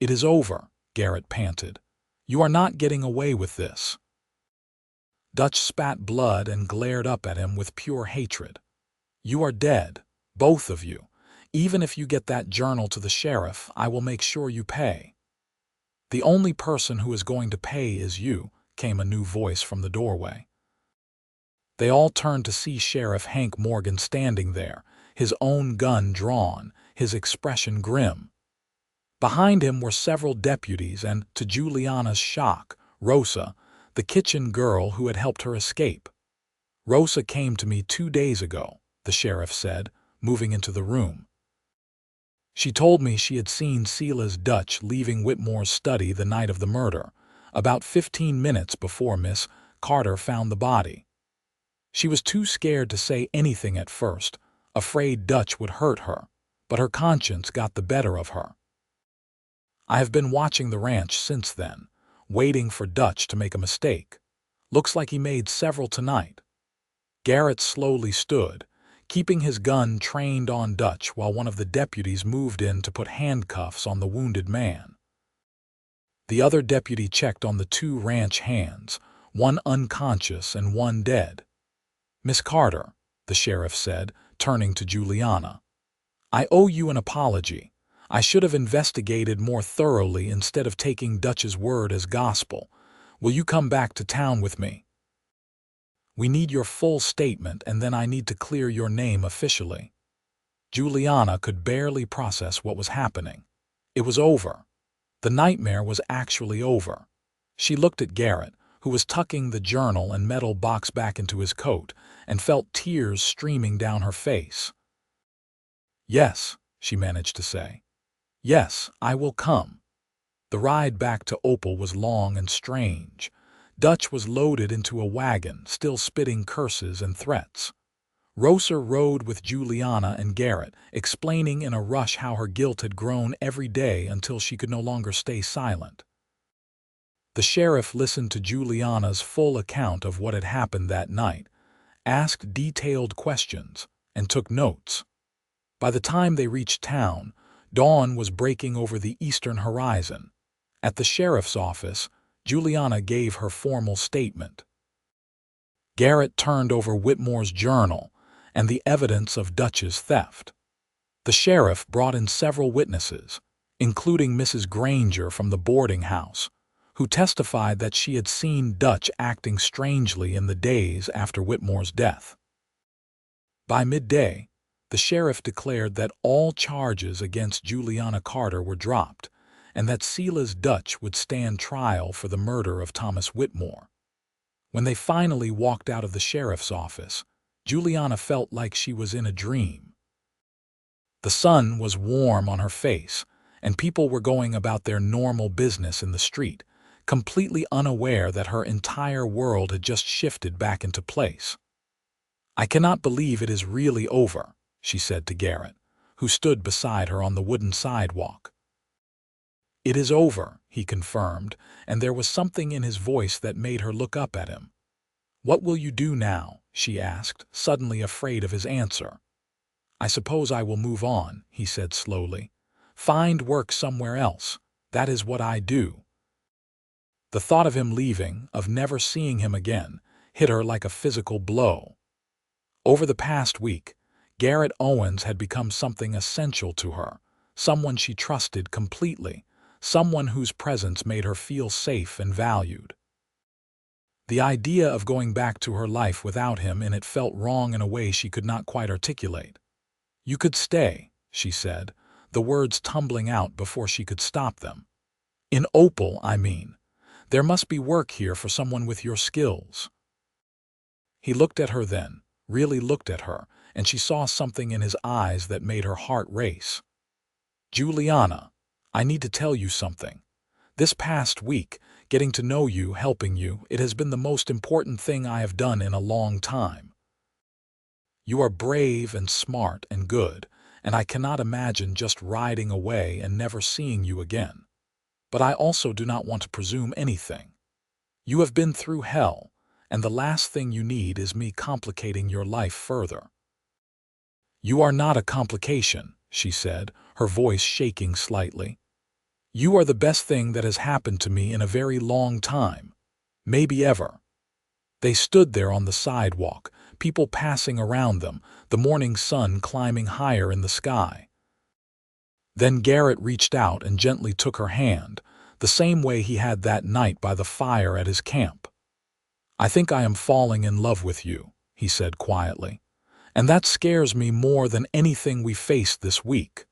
It is over, Garrett panted. You are not getting away with this. Dutch spat blood and glared up at him with pure hatred. You are dead, both of you. Even if you get that journal to the sheriff, I will make sure you pay. The only person who is going to pay is you, came a new voice from the doorway. They all turned to see Sheriff Hank Morgan standing there, his own gun drawn, his expression grim. Behind him were several deputies and, to Juliana's shock, Rosa, the kitchen girl who had helped her escape. Rosa came to me 2 days ago, the sheriff said, moving into the room. She told me she had seen Silas Dutch leaving Whitmore's study the night of the murder, about 15 minutes before Miss Carter found the body. She was too scared to say anything at first, afraid Dutch would hurt her, but her conscience got the better of her. I have been watching the ranch since then, waiting for Dutch to make a mistake. Looks like he made several tonight. Garrett slowly stood, keeping his gun trained on Dutch while one of the deputies moved in to put handcuffs on the wounded man. The other deputy checked on the 2 ranch hands, one unconscious and one dead. Miss Carter, the sheriff said, turning to Juliana. I owe you an apology. I should have investigated more thoroughly instead of taking Dutch's word as gospel. Will you come back to town with me? We need your full statement, and then I need to clear your name officially. Juliana could barely process what was happening. It was over. The nightmare was actually over. She looked at Garrett, who was tucking the journal and metal box back into his coat, and felt tears streaming down her face. Yes, she managed to say. Yes, I will come. The ride back to Opal was long and strange. Dutch was loaded into a wagon, still spitting curses and threats. Rosa rode with Juliana and Garrett, explaining in a rush how her guilt had grown every day until she could no longer stay silent. The sheriff listened to Juliana's full account of what had happened that night, asked detailed questions, and took notes. By the time they reached town, dawn was breaking over the eastern horizon. At the sheriff's office, Juliana gave her formal statement. Garrett turned over Whitmore's journal and the evidence of Dutch's theft. The sheriff brought in several witnesses, including Mrs. Granger from the boarding house, who testified that she had seen Dutch acting strangely in the days after Whitmore's death. By midday, the sheriff declared that all charges against Juliana Carter were dropped, and that Silas Dutch would stand trial for the murder of Thomas Whitmore. When they finally walked out of the sheriff's office, Juliana felt like she was in a dream. The sun was warm on her face, and people were going about their normal business in the street, completely unaware that her entire world had just shifted back into place. "I cannot believe it is really over," she said to Garrett, who stood beside her on the wooden sidewalk. "It is over," he confirmed, and there was something in his voice that made her look up at him. "What will you do now?" she asked, suddenly afraid of his answer. "I suppose I will move on," he said slowly. "Find work somewhere else. That is what I do." The thought of him leaving, of never seeing him again, hit her like a physical blow. Over the past week, Garrett Owens had become something essential to her, someone she trusted completely, someone whose presence made her feel safe and valued. The idea of going back to her life without him in it felt wrong in a way she could not quite articulate. "You could stay," she said, the words tumbling out before she could stop them. "In Opal, I mean. There must be work here for someone with your skills." He looked at her then, really looked at her, and she saw something in his eyes that made her heart race. "Juliana, I need to tell you something. This past week, getting to know you, helping you, it has been the most important thing I have done in a long time. You are brave and smart and good, and I cannot imagine just riding away and never seeing you again. But I also do not want to presume anything. You have been through hell, and the last thing you need is me complicating your life further." "You are not a complication," she said, her voice shaking slightly. "You are the best thing that has happened to me in a very long time, maybe ever." They stood there on the sidewalk, people passing around them, the morning sun climbing higher in the sky. Then Garrett reached out and gently took her hand, the same way he had that night by the fire at his camp. "I think I am falling in love with you," he said quietly, "and that scares me more than anything we faced this week."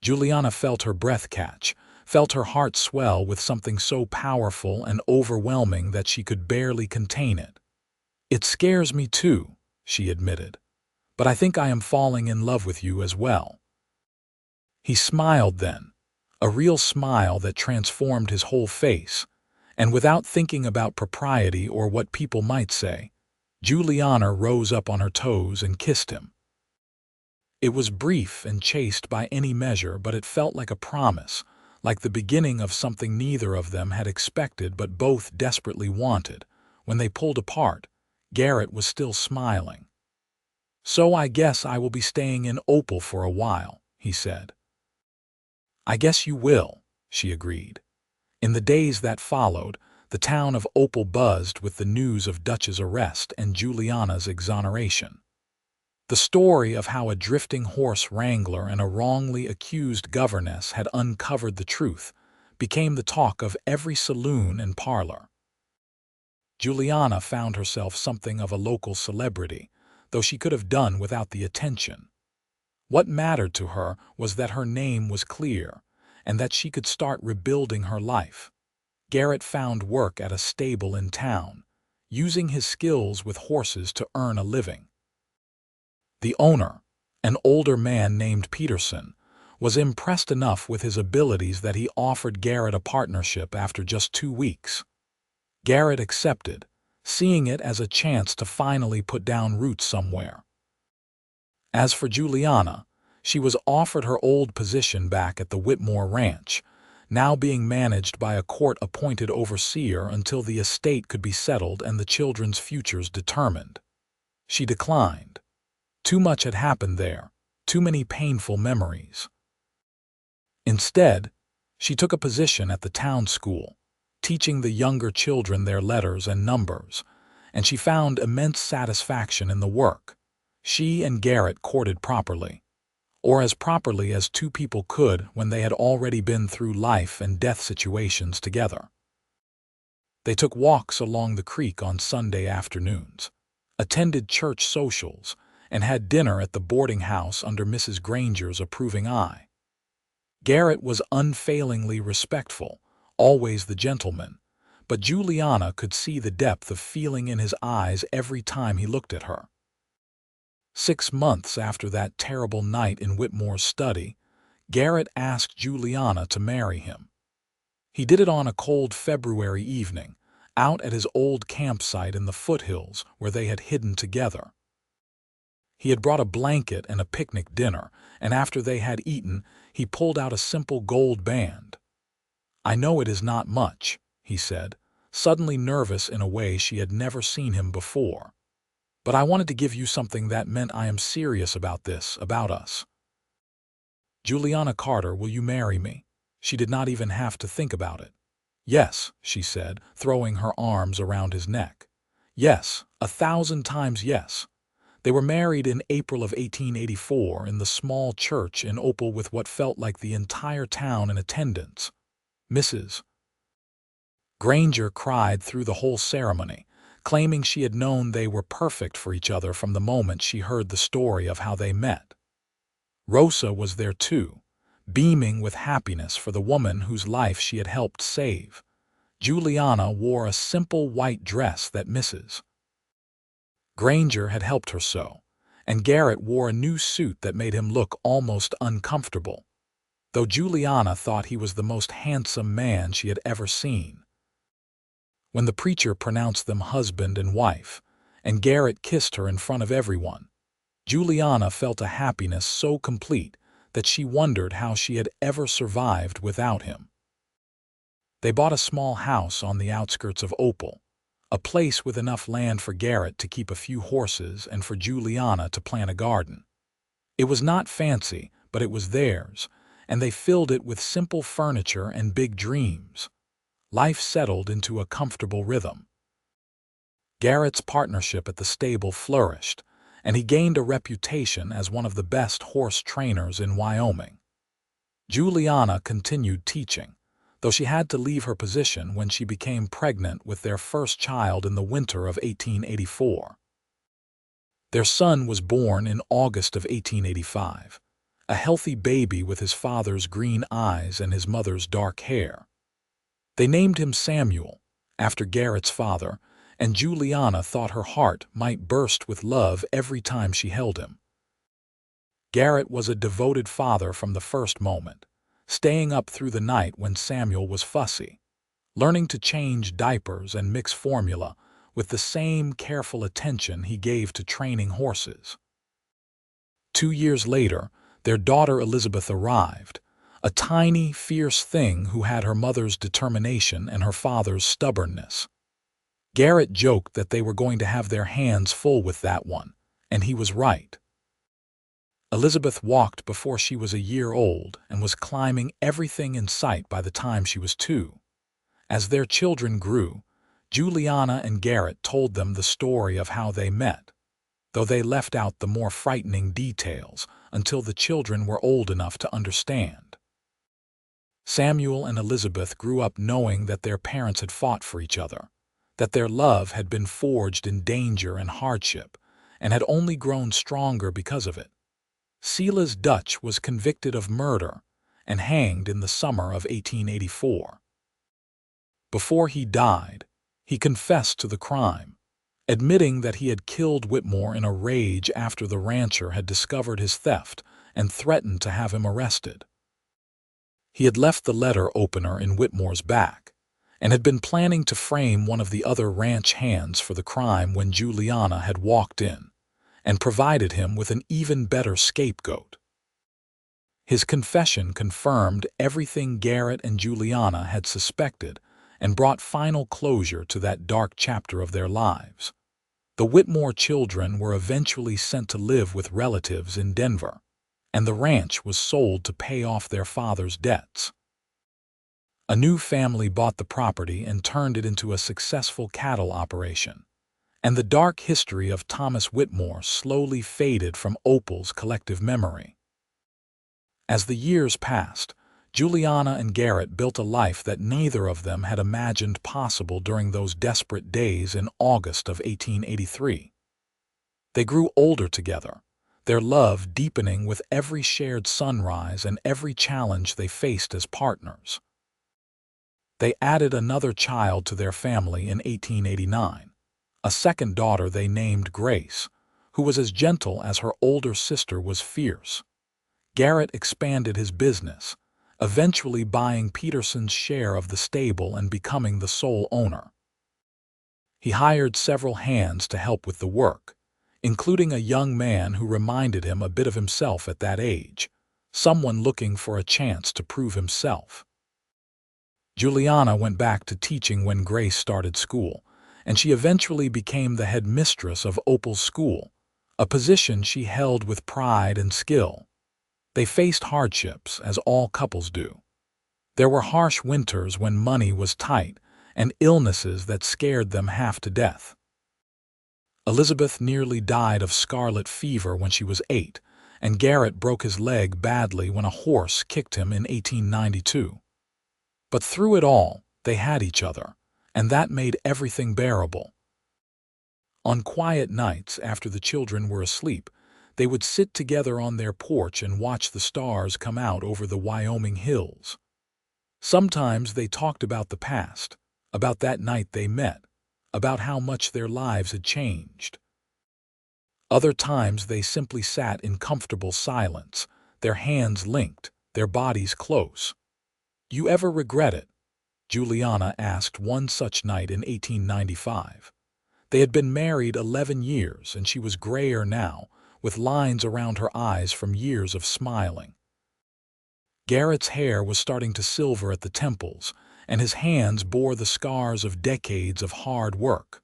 Juliana felt her breath catch, felt her heart swell with something so powerful and overwhelming that she could barely contain it. "It scares me too," she admitted, "but I think I am falling in love with you as well." He smiled then, a real smile that transformed his whole face, and without thinking about propriety or what people might say, Juliana rose up on her toes and kissed him. It was brief and chaste by any measure, but it felt like a promise, like the beginning of something neither of them had expected but both desperately wanted. When they pulled apart, Garrett was still smiling. "So I guess I will be staying in Opal for a while," he said. "I guess you will," she agreed. In the days that followed, the town of Opal buzzed with the news of Dutch's arrest and Juliana's exoneration. The story of how a drifting horse wrangler and a wrongly accused governess had uncovered the truth became the talk of every saloon and parlor. Juliana found herself something of a local celebrity, though she could have done without the attention. What mattered to her was that her name was clear and that she could start rebuilding her life. Garrett found work at a stable in town, using his skills with horses to earn a living. The owner, an older man named Peterson, was impressed enough with his abilities that he offered Garrett a partnership after just 2 weeks. Garrett accepted, seeing it as a chance to finally put down roots somewhere. As for Juliana, she was offered her old position back at the Whitmore Ranch, now being managed by a court-appointed overseer until the estate could be settled and the children's futures determined. She declined. Too much had happened there, too many painful memories. Instead, she took a position at the town school, teaching the younger children their letters and numbers, and she found immense satisfaction in the work. She and Garrett courted properly, or as properly as two people could when they had already been through life and death situations together. They took walks along the creek on Sunday afternoons, attended church socials, and had dinner at the boarding house under Mrs. Granger's approving eye. Garrett was unfailingly respectful, always the gentleman, but Juliana could see the depth of feeling in his eyes every time he looked at her. 6 months after that terrible night in Whitmore's study, Garrett asked Juliana to marry him. He did it on a cold February evening, out at his old campsite in the foothills where they had hidden together. He had brought a blanket and a picnic dinner, and after they had eaten, he pulled out a simple gold band. "I know it is not much," he said, suddenly nervous in a way she had never seen him before. "But I wanted to give you something that meant I am serious about this, about us. Juliana Carter, will you marry me?" She did not even have to think about it. "Yes," she said, throwing her arms around his neck. "Yes, 1,000 times yes." They were married in April of 1884 in the small church in Opal with what felt like the entire town in attendance. Mrs. Granger cried through the whole ceremony, claiming she had known they were perfect for each other from the moment she heard the story of how they met. Rosa was there too, beaming with happiness for the woman whose life she had helped save. Juliana wore a simple white dress that Mrs. Granger had helped her sew, and Garrett wore a new suit that made him look almost uncomfortable, though Juliana thought he was the most handsome man she had ever seen. When the preacher pronounced them husband and wife, and Garrett kissed her in front of everyone, Juliana felt a happiness so complete that she wondered how she had ever survived without him. They bought a small house on the outskirts of Opal, a place with enough land for Garrett to keep a few horses and for Juliana to plant a garden. It was not fancy, but it was theirs, and they filled it with simple furniture and big dreams. Life settled into a comfortable rhythm. Garrett's partnership at the stable flourished, and he gained a reputation as one of the best horse trainers in Wyoming. Juliana continued teaching, though she had to leave her position when she became pregnant with their first child in the winter of 1884. Their son was born in August of 1885, a healthy baby with his father's green eyes and his mother's dark hair. They named him Samuel, after Garrett's father, and Juliana thought her heart might burst with love every time she held him. Garrett was a devoted father from the first moment, staying up through the night when Samuel was fussy, learning to change diapers and mix formula with the same careful attention he gave to training horses. 2 years later, their daughter Elizabeth arrived, a tiny, fierce thing who had her mother's determination and her father's stubbornness. Garrett joked that they were going to have their hands full with that one, and he was right. Elizabeth walked before she was a year old and was climbing everything in sight by the time she was 2. As their children grew, Juliana and Garrett told them the story of how they met, though they left out the more frightening details until the children were old enough to understand. Samuel and Elizabeth grew up knowing that their parents had fought for each other, that their love had been forged in danger and hardship, and had only grown stronger because of it. Silas Dutch was convicted of murder and hanged in the summer of 1884. Before he died, he confessed to the crime, admitting that he had killed Whitmore in a rage after the rancher had discovered his theft and threatened to have him arrested. He had left the letter opener in Whitmore's back and had been planning to frame one of the other ranch hands for the crime when Juliana had walked in and provided him with an even better scapegoat. His confession confirmed everything Garrett and Juliana had suspected and brought final closure to that dark chapter of their lives. The Whitmore children were eventually sent to live with relatives in Denver, and the ranch was sold to pay off their father's debts. A new family bought the property and turned it into a successful cattle operation, and the dark history of Thomas Whitmore slowly faded from Opal's collective memory. As the years passed, Juliana and Garrett built a life that neither of them had imagined possible during those desperate days in August of 1883. They grew older together, their love deepening with every shared sunrise and every challenge they faced as partners. They added another child to their family in 1889, a second daughter they named Grace, who was as gentle as her older sister was fierce. Garrett expanded his business, eventually buying Peterson's share of the stable and becoming the sole owner. He hired several hands to help with the work, including a young man who reminded him a bit of himself at that age, someone looking for a chance to prove himself. Juliana went back to teaching when Grace started school, and she eventually became the head mistress of Opal's school, a position she held with pride and skill. They faced hardships, as all couples do. There were harsh winters when money was tight, and illnesses that scared them half to death. Elizabeth nearly died of scarlet fever when she was 8, and Garrett broke his leg badly when a horse kicked him in 1892. But through it all, they had each other, and that made everything bearable. On quiet nights after the children were asleep, they would sit together on their porch and watch the stars come out over the Wyoming hills. Sometimes they talked about the past, about that night they met, about how much their lives had changed. Other times they simply sat in comfortable silence, their hands linked, their bodies close. "You ever regret it?" Juliana asked one such night in 1895. They had been married 11 years, and she was grayer now, with lines around her eyes from years of smiling. Garrett's hair was starting to silver at the temples, and his hands bore the scars of decades of hard work.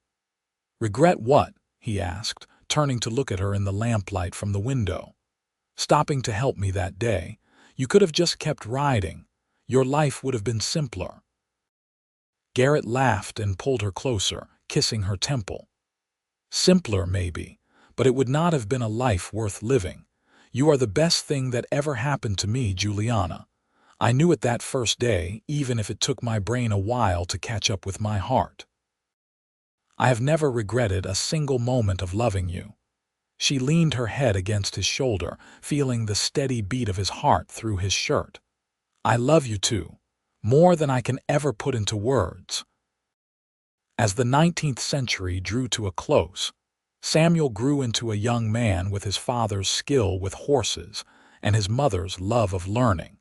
"Regret what?" he asked, turning to look at her in the lamplight from the window. "Stopping to help me that day. You could have just kept riding. Your life would have been simpler." Garrett laughed and pulled her closer, kissing her temple. "Simpler, maybe, but it would not have been a life worth living. You are the best thing that ever happened to me, Juliana. I knew it that first day, even if it took my brain a while to catch up with my heart. I have never regretted a single moment of loving you." She leaned her head against his shoulder, feeling the steady beat of his heart through his shirt. "I love you too, more than I can ever put into words." As the 19th century drew to a close, Samuel grew into a young man with his father's skill with horses and his mother's love of learning.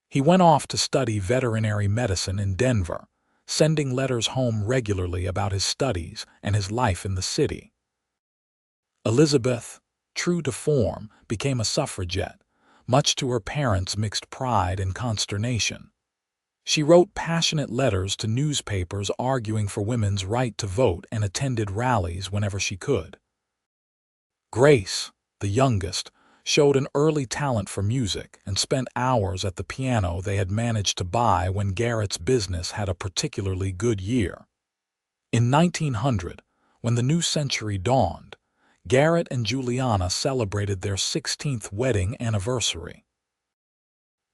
He went off to study veterinary medicine in Denver, sending letters home regularly about his studies and his life in the city. Elizabeth, true to form, became a suffragette, much to her parents' mixed pride and consternation. She wrote passionate letters to newspapers arguing for women's right to vote and attended rallies whenever she could. Grace, the youngest, showed an early talent for music and spent hours at the piano they had managed to buy when Garrett's business had a particularly good year. In 1900, when the new century dawned, Garrett and Juliana celebrated their 16th wedding anniversary.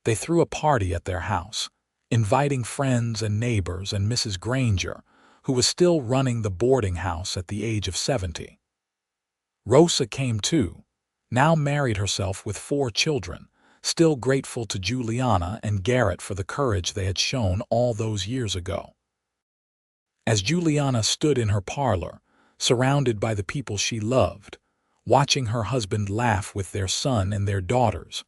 They threw a party at their house, inviting friends and neighbors and Mrs. Granger, who was still running the boarding house at the age of 70. Rosa came too, now married herself with 4 children, still grateful to Juliana and Garrett for the courage they had shown all those years ago. As Juliana stood in her parlor, surrounded by the people she loved, watching her husband laugh with their son and their daughters,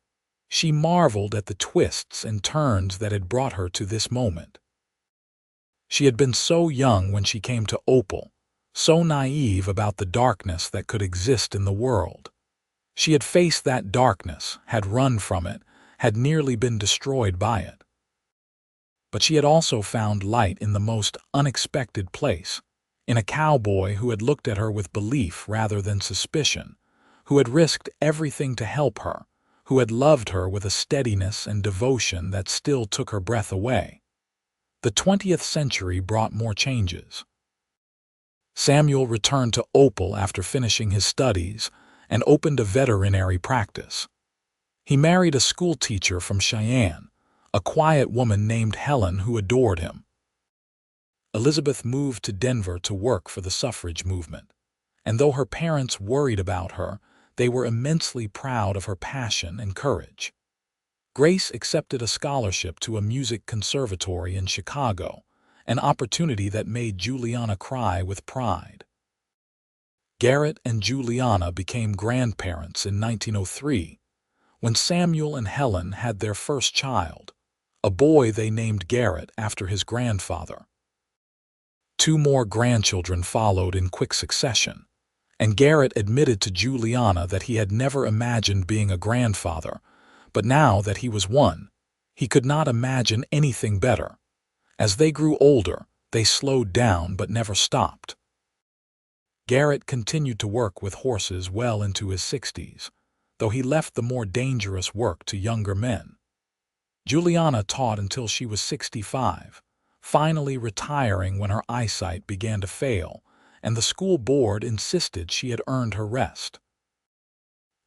she marveled at the twists and turns that had brought her to this moment. She had been so young when she came to Opal, so naive about the darkness that could exist in the world. She had faced that darkness, had run from it, had nearly been destroyed by it. But she had also found light in the most unexpected place, in a cowboy who had looked at her with belief rather than suspicion, who had risked everything to help her, who had loved her with a steadiness and devotion that still took her breath away. The 20th century brought more changes. Samuel returned to Opal after finishing his studies and opened a veterinary practice. He married a school teacher from Cheyenne, a quiet woman named Helen who adored him. Elizabeth moved to Denver to work for the suffrage movement, and though her parents worried about her, they were immensely proud of her passion and courage. Grace accepted a scholarship to a music conservatory in Chicago, an opportunity that made Juliana cry with pride. Garrett and Juliana became grandparents in 1903, when Samuel and Helen had their first child, a boy they named Garrett after his grandfather. 2 more grandchildren followed in quick succession, and Garrett admitted to Juliana that he had never imagined being a grandfather, but now that he was one, he could not imagine anything better. As they grew older, they slowed down but never stopped. Garrett continued to work with horses well into his 60s, though he left the more dangerous work to younger men. Juliana taught until she was 65, finally retiring when her eyesight began to fail, and the school board insisted she had earned her rest.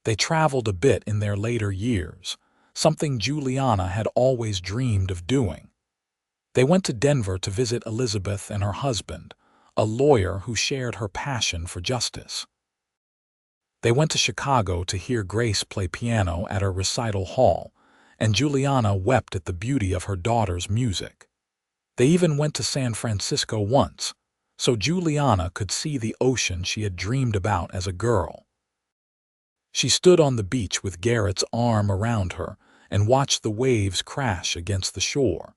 They traveled a bit in their later years, something Juliana had always dreamed of doing. They went to Denver to visit Elizabeth and her husband, a lawyer who shared her passion for justice. They went to Chicago to hear Grace play piano at her recital hall, and Juliana wept at the beauty of her daughter's music. They even went to San Francisco once, so Juliana could see the ocean she had dreamed about as a girl. She stood on the beach with Garrett's arm around her and watched the waves crash against the shore.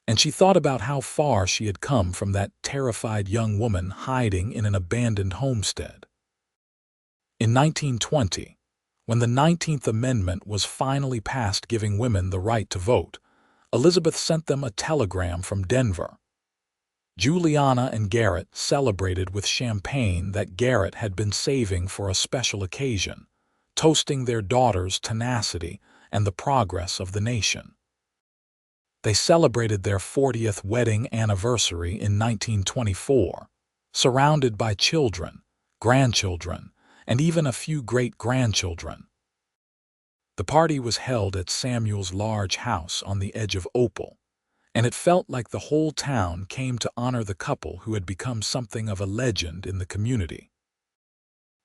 And she thought about how far she had come from that terrified young woman hiding in an abandoned homestead. In 1920, when the 19th Amendment was finally passed giving women the right to vote, Elizabeth sent them a telegram from Denver. Juliana and Garrett celebrated with champagne that Garrett had been saving for a special occasion, toasting their daughter's tenacity and the progress of the nation. They celebrated their 40th wedding anniversary in 1924, surrounded by children, grandchildren, and even a few great-grandchildren. The party was held at Samuel's large house on the edge of Opal, and it felt like the whole town came to honor the couple who had become something of a legend in the community.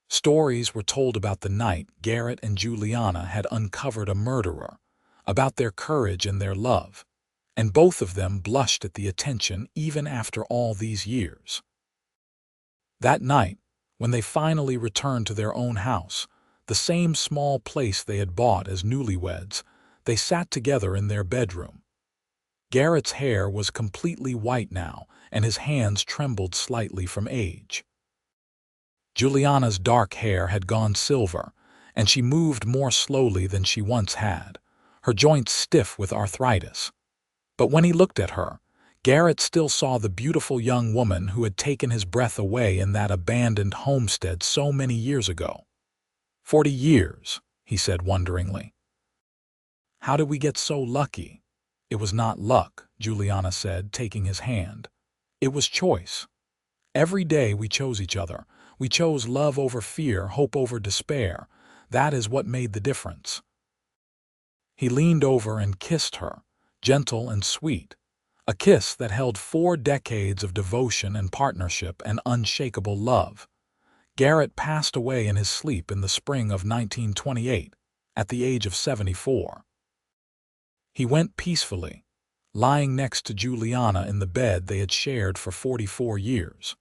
Stories were told about the night Garrett and Juliana had uncovered a murderer, about their courage and their love, and both of them blushed at the attention even after all these years. That night, when they finally returned to their own house, the same small place they had bought as newlyweds, they sat together in their bedroom. Garrett's hair was completely white now, and his hands trembled slightly from age. Juliana's dark hair had gone silver, and she moved more slowly than she once had, her joints stiff with arthritis. But when he looked at her, Garrett still saw the beautiful young woman who had taken his breath away in that abandoned homestead so many years ago. 40 years, he said wonderingly. How did we get so lucky? It was not luck, Juliana said, taking his hand. It was choice. Every day we chose each other. We chose love over fear, hope over despair. That is what made the difference. He leaned over and kissed her, gentle and sweet, a kiss that held 4 decades of devotion and partnership and unshakable love. Garrett passed away in his sleep in the spring of 1928, at the age of 74. He went peacefully, lying next to Juliana in the bed they had shared for 44 years.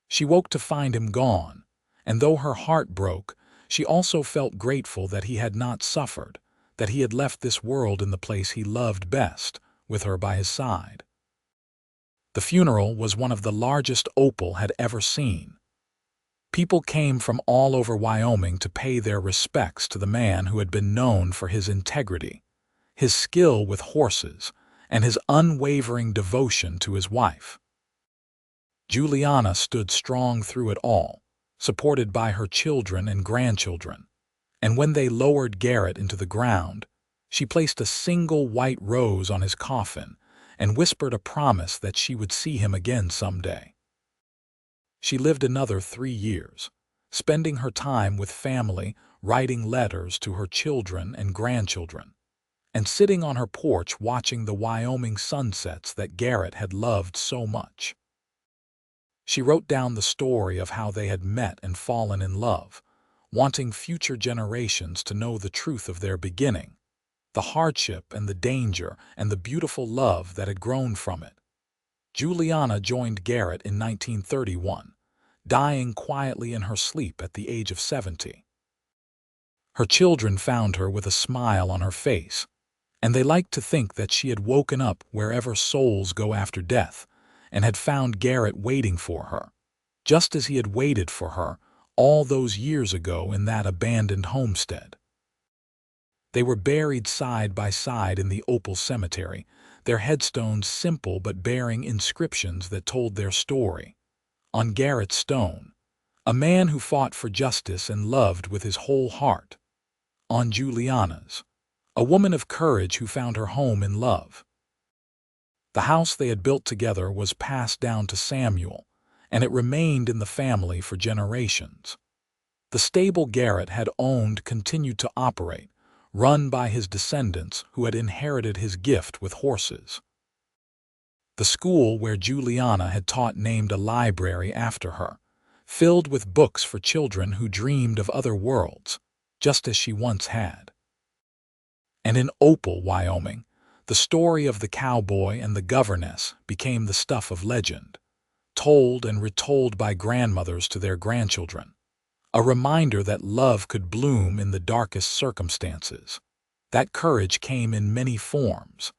She woke to find him gone, and though her heart broke, she also felt grateful that he had not suffered, that he had left this world in the place he loved best, with her by his side. The funeral was one of the largest Opal had ever seen. People came from all over Wyoming to pay their respects to the man who had been known for his integrity, his skill with horses, and his unwavering devotion to his wife. Juliana stood strong through it all, supported by her children and grandchildren, and when they lowered Garrett into the ground, she placed a single white rose on his coffin and whispered a promise that she would see him again someday. She lived another 3 years, spending her time with family, writing letters to her children and grandchildren, and sitting on her porch watching the Wyoming sunsets that Garrett had loved so much. She wrote down the story of how they had met and fallen in love, wanting future generations to know the truth of their beginning, the hardship and the danger and the beautiful love that had grown from it. Juliana joined Garrett in 1931, dying quietly in her sleep at the age of 70. Her children found her with a smile on her face, and they liked to think that she had woken up wherever souls go after death, and had found Garrett waiting for her, just as he had waited for her all those years ago in that abandoned homestead. They were buried side by side in the Opal Cemetery, their headstones simple but bearing inscriptions that told their story. On Garrett's stone, a man who fought for justice and loved with his whole heart. On Juliana's, a woman of courage who found her home in love. The house they had built together was passed down to Samuel, and it remained in the family for generations. The stable Garrett had owned continued to operate, run by his descendants who had inherited his gift with horses. The school where Juliana had taught named a library after her, filled with books for children who dreamed of other worlds, just as she once had. And in Opal, Wyoming, the story of the cowboy and the governess became the stuff of legend, told and retold by grandmothers to their grandchildren. A reminder that love could bloom in the darkest circumstances, that courage came in many forms,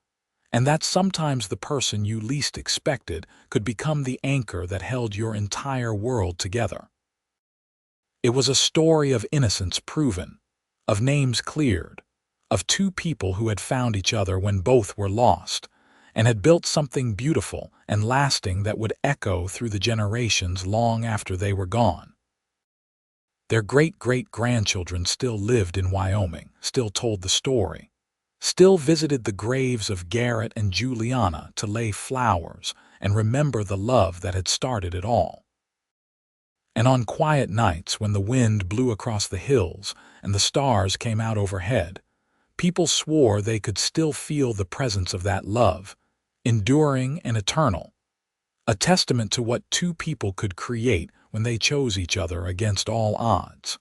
and that sometimes the person you least expected could become the anchor that held your entire world together. It was a story of innocence proven, of names cleared, of two people who had found each other when both were lost, and had built something beautiful and lasting that would echo through the generations long after they were gone. Their great-great-grandchildren still lived in Wyoming, still told the story, still visited the graves of Garrett and Juliana to lay flowers and remember the love that had started it all. And on quiet nights when the wind blew across the hills and the stars came out overhead, people swore they could still feel the presence of that love, enduring and eternal, a testament to what two people could create when they chose each other against all odds.